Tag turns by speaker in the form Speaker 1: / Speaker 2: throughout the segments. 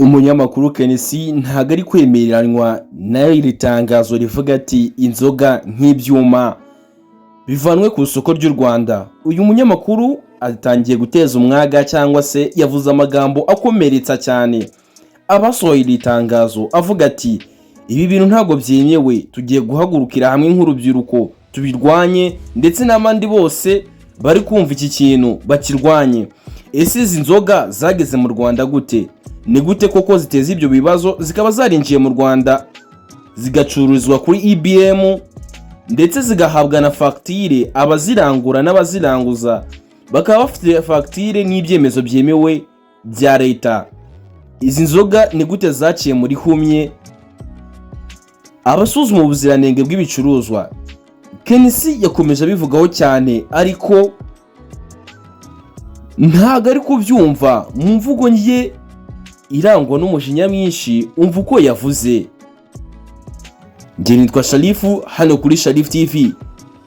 Speaker 1: Umunyamakuru Kenesi ntago ari kwemeranywa nayo iri tangazo rivuga ati inzoga nk'ibyuma bivanwe ku isoko ry'u Rwanda. Uyu munyamakuru atangiye guteza umwaga cyangwa se yavuze amagambo akomeretsa cyane abasohoye iri tangazo avuga ati ibi bintu ntago byemewe, tugiye guhagurukira hamwe nk'urubyiruko tubirwanye ndetse n'abandi bose bari kumva iki kintu bakirwanye. Ese izi nzoga zageze mu Rwanda gute? Ni gute koko ziteza ibyo bibazo zikaba zarinjiye mu Rwanda zigacururizwa kuri IBM ndetse zigahabwa na fagitire abazirangura n'abaziranguza bakaba bafite fagitire n'ibyemezo byemewe bya leta? Izi nzoga ni gute zaciye muri humye? Abasuzuma ubuziranenge bw'ibicuruzwa Kenesi yakomeje abivugaho cyane, ariko ntago ari kubyumva mu mvugo ye irangwa n'umujinya mwinshi. Umva uko yavuze. Njye nitwa Sharifu hano kuri Sharif TV.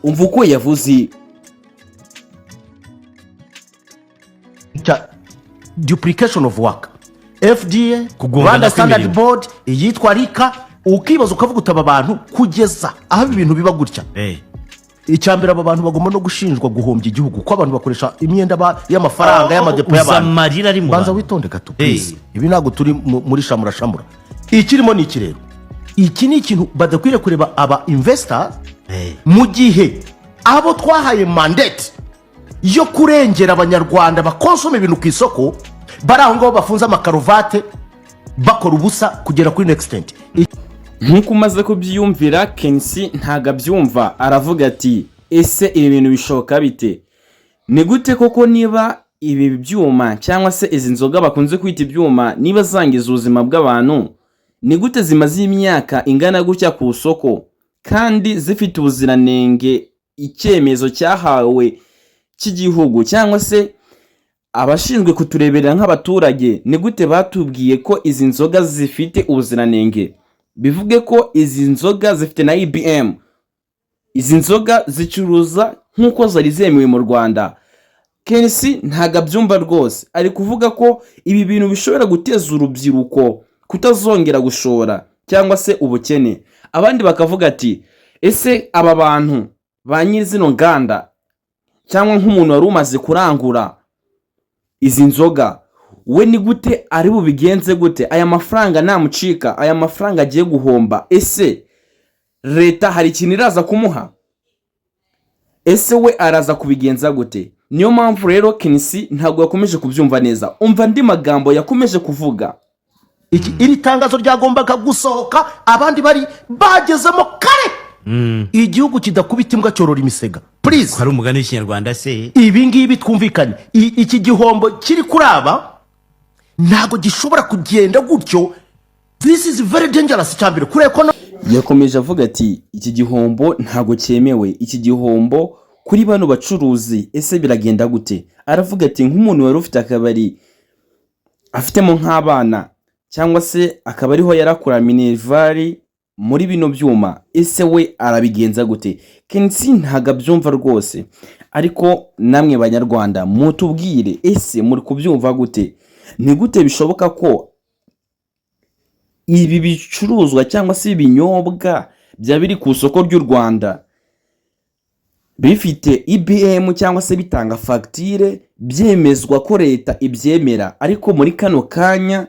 Speaker 1: Umva uko yavuze.
Speaker 2: Duplication of work. FDA, Rwanda Standard Board, iyitwa RICA, ukibaza ukavuga utaba abantu kugeza aho ibintu biba gutya. Icyambere aba bantu bagomba no gushinjwa guhombya igihugu ko abantu bakoresha imyenda y'amafaranga y'amadepo y'abantu. Banza witonde gato please. Ibi ntago turi muri shamura. Ikirimo ni ikirero. Iki ni ikintu badakwiriye kureba aba investors mu gihe abo twahaye mandate yo kurengera abanyarwanda bakonsoma ibintu ku isoko bari aho ngaho bafunze amakaruvate bakora ubusa kugera kuri next extent.
Speaker 1: Nkuko umaze kubyiyumvira, Kenesi ntago abyumva. Aravuga ati ese ibi bintu bishoboka bite? Ni gute koko niba ibi byuma cyangwa se izi nzoga bakunze kwita ibyuma niba zangiza ubuzima bw'abantu, ni gute zimaze imyaka ingana gutya ku isoko kandi zifite ubuziranenge, icyemezo cyahawe cy'igihugu cyangwa se abashinzwe kutureberera nk'abaturage? Ni gute batubwiye ko izi nzoga zifite ubuziranenge? Bivuge ko izi nzoga zifite na IBM. Izi nzoga zicuruza nk'uko zari zemewe mu Rwanda. Kenesi ntago abyumva rwose. Ari kuvuga ko ibi bintu bishobora guteza urubyiruko kutazongera gushora cyangwa se ubukene. Abandi bakavuga ati ese aba bantu ba nyizino nganda cyangwa nk'umuntu wari umaze kurangura izi nzoga, we ni gute ari bubigenze gute? Aya mafaranga namucika, aya mafaranga agiye guhomba, ese leta hari ikintu iraza kumuha? Ese we araza kubigenza gute? Niyo mpamvu rero Kenesi ntabwo yakomeje kubyumva neza. Umva andi magambo yakomeje kuvuga.
Speaker 2: Iri tangazo ryagombaga gusohoka abandi bari bagezemo kare. Igihugu kidakubita imbwa cyorora imisega. Please.
Speaker 3: Hari umugani w'ikinyarwanda se.
Speaker 2: Ibi ngibi twumvikanye. Iki gihombo kiri kuraba ntago gishobora kugenda gutyo. This is very dangerous cyambere kureko.
Speaker 1: Yakomeje avuga ati iki gihombo ntago cyemewe. Iki gihombo kuri bano bacuruzi ese biragenda gute? Aravuga ati nk'umuntu wari ufite akabari afitemo nk'abana cyangwa se akaba ariho yarakura minervari muri bino byuma, ese we arabigenza gute? Kenesi ntago abyumva rwose. Ariko namwe banyarwanda mutubwire, ese muri kubyumva gute? Ni gute bishoboka ko ibi bicuruzwa cyangwa se ibinyobwa bya biri ku isoko ry'u Rwanda bifite IBM cyangwa se bitanga fagitire byemezwa ko leta ibyemera, ariko muri kano kanya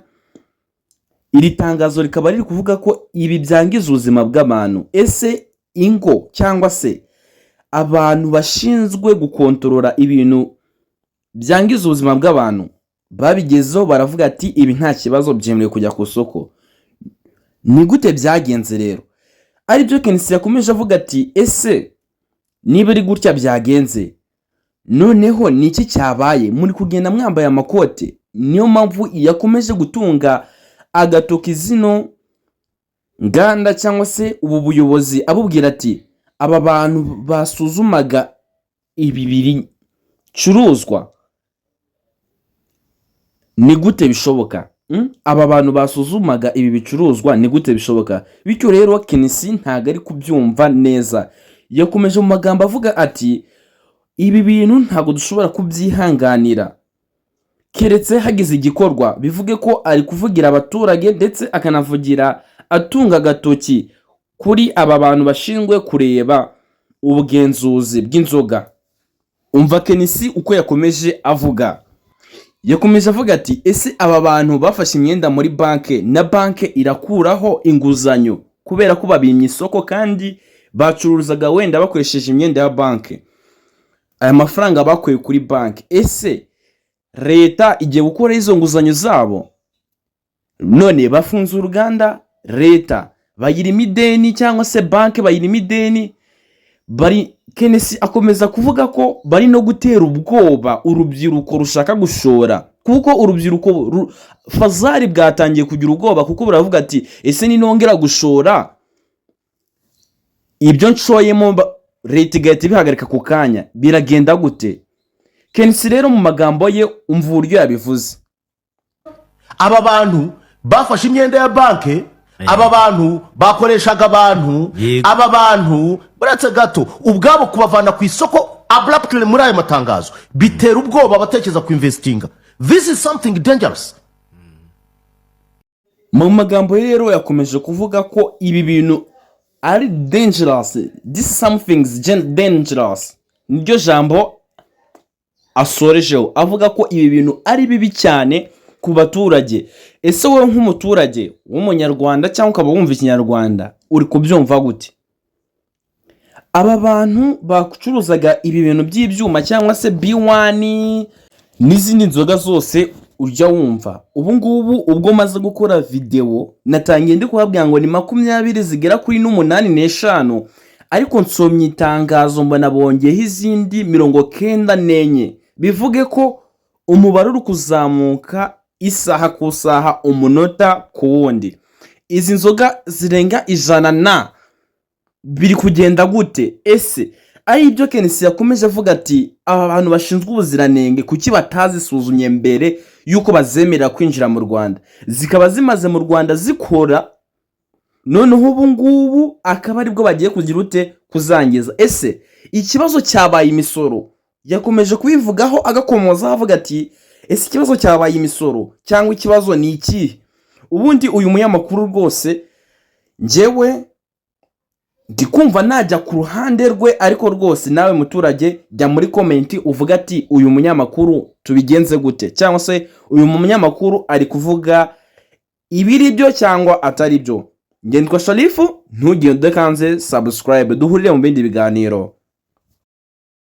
Speaker 1: iri tangazo rikaba riri kuvuga ko ibi byangiza ubuzima bw'abantu? Ese ingo cyangwa se abantu bashinzwe gukontorora ibintu byangiza ubuzima bw'abantu babigezeho baravuga ati ibi nta kibazo byemerewe kujya ku isoko? Ni gute byagenze rero? Aribyo Kenesi yakomeje avuga ati ese niba ari gutya byagenze, noneho ni iki cyabaye? Muri kugenda mwambaye amakote. Niyo mpamvu yakomeje gutunga agatoki zino nganda cyangwa se ubu buyobozi abubwira ati aba bantu basuzumaga ibi bicuruzwa ni gute bishoboka? Aba bantu basuzumaga ibi bicuruzwa ni gute bishoboka? Bityo rero Kenesi ntago ari kubyumva neza. Yakomeje mu magambo avuga ati ibi bintu ntago dushobora kubyihanganira. keretse hagize igikorwa bivuge ko ari kuvugira abaturage ndetse akanavugira atunga agatoki kuri aba bantu bashinzwe kureba ubugenzuzi bw'inzoga. Umva Kenisi uko yakomeje avuga. Yakomeje avuga ati ese aba bantu bafashe imyenda muri banke na banke irakuraho inguzanyo kubera ko babimye isoko kandi bacuruzaga wenda bakoresheje imyenda ya banke. Aya mafaranga bakuye kuri banke, ese leta igiye gukora izo nguzanyo zabo? None bafunze uruganda, leta bayirimo ideni cyangwa se banke bayirimo ideni. Kenesi akomeza kuvuga ko bari no gutera ubwoba urubyiruko rushaka gushora, kuko urubyiruko Fazari bwatangiye kugira ubwoba kuko buravuga ati ese ninongera gushora ibyo nshoyemo leta igahita ibihagarika ku kanya, biragenda gute? Kenisi rero mu magambo ye umva uburyo yabivuze.
Speaker 2: Aba bantu bafashe imyenda ya banke, aba bantu bakoreshaga abantu, aba bantu buratse gato ubwabo kubavana ku isoko abruptly muri ayo matangazo bitera ubwoba abatekereza ku investinga. This is something dangerous.
Speaker 1: Mu magambo ye rero yakomeje kuvuga ko ibi bintu ari dangerous. This is something dangerous. Niryo jambo asorejeho avuga ko ibi bintu ari bibi cyane ku baturage. Ese wowe nk'umuturage w'umunyarwanda cyangwa ukaba wumva ikinyarwanda uri kubyumva gute? Aba bantu bacuruzaga ibi bintu by'ibyuma cyangwa se B1 n'izindi nzoga zose ujya wumva, ubu ngubu ubwo maze gukora video natangiye ndi kubabwira ngo ni 20 zigera kuri 85, ariko nsomye itangazo mbona bongeyeho izindi 94, bivuge ko umubare uri kuzamuka isaha ku saha, umunota ku wundi. Izi nzoga zirenga 100 biri kugenda gute? Ese ari ibyo Kenisi yakomeje avuga ati aba bantu bashinzwe ubuziranenge kuki batazisuzumye mbere yuko bazemera kwinjira mu Rwanda, zikaba zimaze mu Rwanda zikora, noneho ubu ngubu akaba aribwo bagiye kugira ute kuzangiza? Ese ikibazo cyabaye imisoro? Yakomeje kubivugaho agakomoza avuga ati ese ikibazo cyabaye imisoro cyangwa ikibazo ni iki? Ubundi uyu munyamakuru rwose njyewe ndikumva najya ku ruhande rwe, ariko rwose nawe muturage jya muri comment uvuga ati uyu munyamakuru tubigenze gute, cyangwa se uyu munyamakuru ari kuvuga ibiri byo cyangwa atari byo. Ngendwa Sharifu, ntugende kanze subscribe duhurire mu bindi biganiro.